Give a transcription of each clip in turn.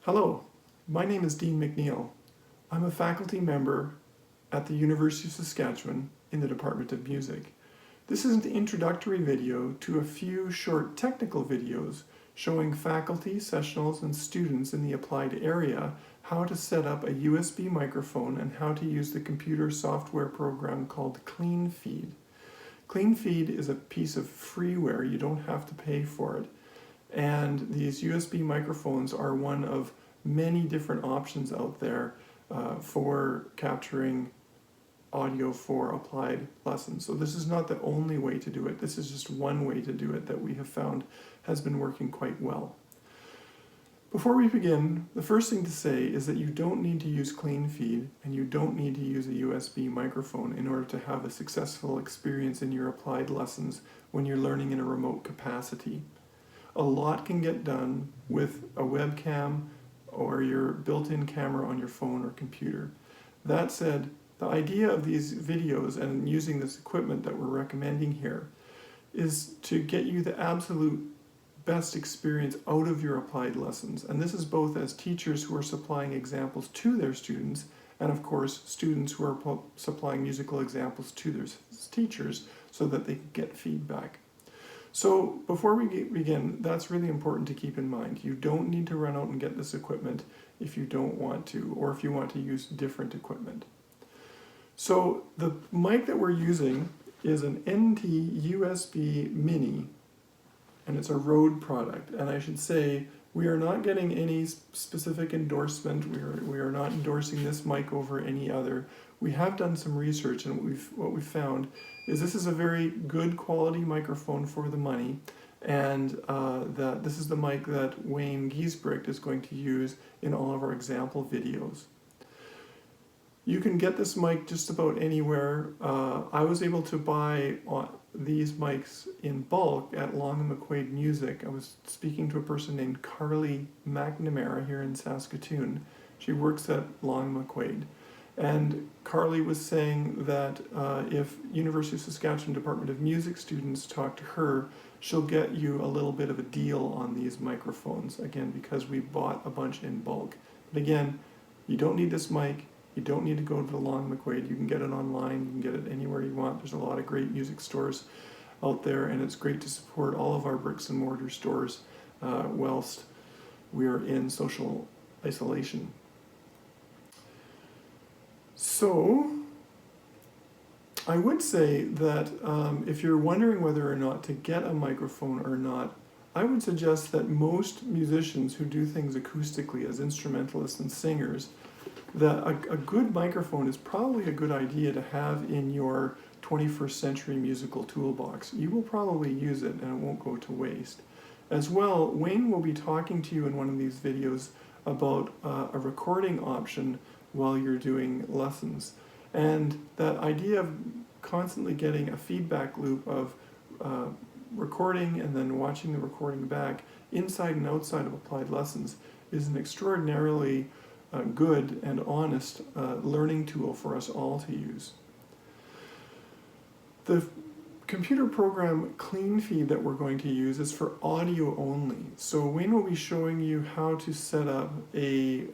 Hello, my name is Dean McNeil. I'm a faculty member at the University of Saskatchewan in the Department of Music. This is an introductory video to a few short technical videos showing faculty, sessionals, and students in the applied area how to set up a USB microphone and how to use the computer software program called CleanFeed. CleanFeed is a piece of freeware, you don't have to pay for it. And these USB microphones are one of many different options out there for capturing audio for applied lessons. So this is not the only way to do it. This is just one way to do it that we have found has been working quite well. Before we begin, the first thing to say is that you don't need to use CleanFeed and you don't need to use a USB microphone in order to have a successful experience in your applied lessons when you're learning in a remote capacity. A lot can get done with a webcam or your built-in camera on your phone or computer. That said, the idea of these videos and using this equipment that we're recommending here is to get you the absolute best experience out of your applied lessons. And this is both as teachers who are supplying examples to their students and of course students who are supplying musical examples to their teachers so that they can get feedback. So before we begin, that's really important to keep in mind. You don't need to run out and get this equipment if you don't want to, or if you want to use different equipment. So the mic that we're using is an NT USB Mini, and it's a Rode product. And I should say, we are not getting any specific endorsement. We are not endorsing this mic over any other. We have done some research, and what we've found is this is a very good quality microphone for the money, and that this is the mic that Wayne Giesbrecht is going to use in all of our example videos. You can get this mic just about anywhere. I was able to buy these mics in bulk at Long & McQuaid Music. I was speaking to a person named Carly McNamara here in Saskatoon. She works at Long & McQuaid. And Carly was saying that if University of Saskatchewan Department of Music students talk to her, she'll get you a little bit of a deal on these microphones, again, because we bought a bunch in bulk. But again, you don't need this mic. You don't need to go to the Long McQuaid. You can get it online. You can get it anywhere you want. There's a lot of great music stores out there, and it's great to support all of our bricks and mortar stores whilst we are in social isolation. So, I would say that if you're wondering whether or not to get a microphone or not, I would suggest that most musicians who do things acoustically as instrumentalists and singers, that a good microphone is probably a good idea to have in your 21st century musical toolbox. You will probably use it and it won't go to waste. As well, Wayne will be talking to you in one of these videos about a recording option while you're doing lessons. And that idea of constantly getting a feedback loop of recording and then watching the recording back inside and outside of applied lessons is an extraordinarily good and honest learning tool for us all to use. The computer program CleanFeed that we're going to use is for audio only. So Wayne will be showing you how to set up a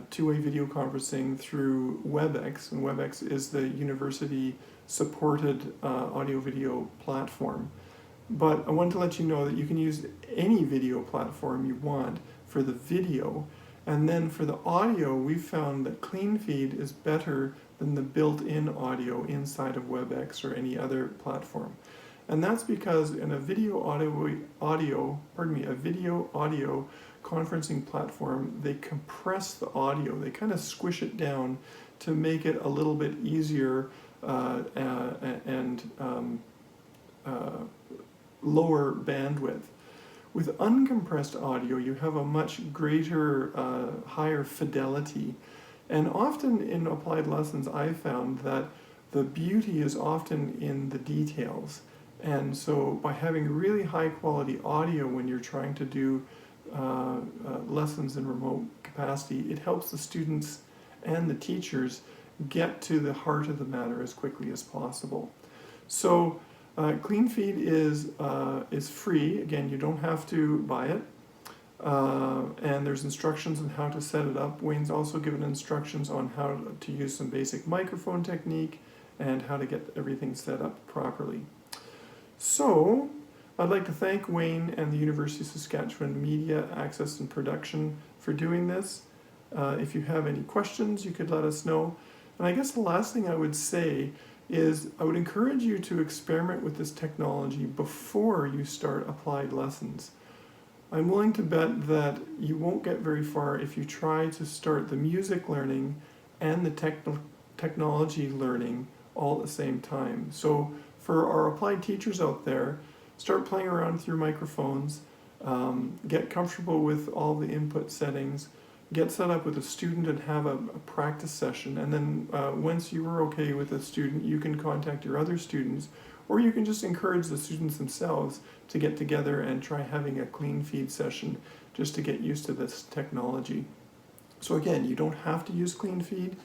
two-way video conferencing through WebEx, and WebEx is the university supported audio-video platform. But I wanted to let you know that you can use any video platform you want for the video, and then for the audio, we've found that CleanFeed is better than the built-in audio inside of WebEx or any other platform. And that's because in a video audio conferencing platform, they compress the audio. They kind of squish it down to make it a little bit easier and lower bandwidth. With uncompressed audio, you have a much greater, higher fidelity. And often in applied lessons, I've found that the beauty is often in the details. And so by having really high quality audio when you're trying to do lessons in remote capacity, it helps the students and the teachers get to the heart of the matter as quickly as possible. So CleanFeed is free. Again, you don't have to buy it. and there's instructions on how to set it up. Wayne's also given instructions on how to use some basic microphone technique and how to get everything set up properly. So, I'd like to thank Wayne and the University of Saskatchewan Media, Access and Production for doing this. If you have any questions, you could let us know. And I guess the last thing I would say is I would encourage you to experiment with this technology before you start applied lessons. I'm willing to bet that you won't get very far if you try to start the music learning and the technology learning all at the same time. So for our applied teachers out there, start playing around with your microphones, get comfortable with all the input settings, get set up with a student and have a practice session, and then once you are okay with a student, you can contact your other students, or you can just encourage the students themselves to get together and try having a clean feed session just to get used to this technology. So again, you don't have to use clean feed,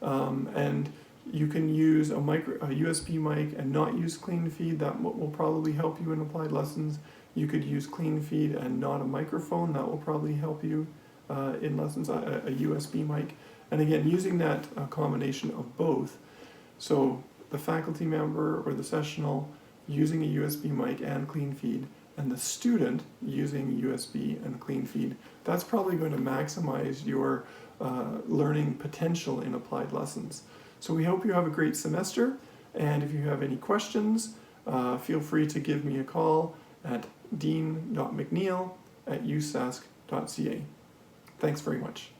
and you can use a USB mic and not use clean feed. That will probably help you in applied lessons. You could use clean feed and not a microphone. That will probably help you in lessons, a USB mic. And again, using that combination of both, so the faculty member or the sessional using a USB mic and clean feed, and the student using USB and clean feed, that's probably going to maximize your learning potential in applied lessons. So we hope you have a great semester, and if you have any questions, feel free to give me a call at dean.mcneil@usask.ca. Thanks very much.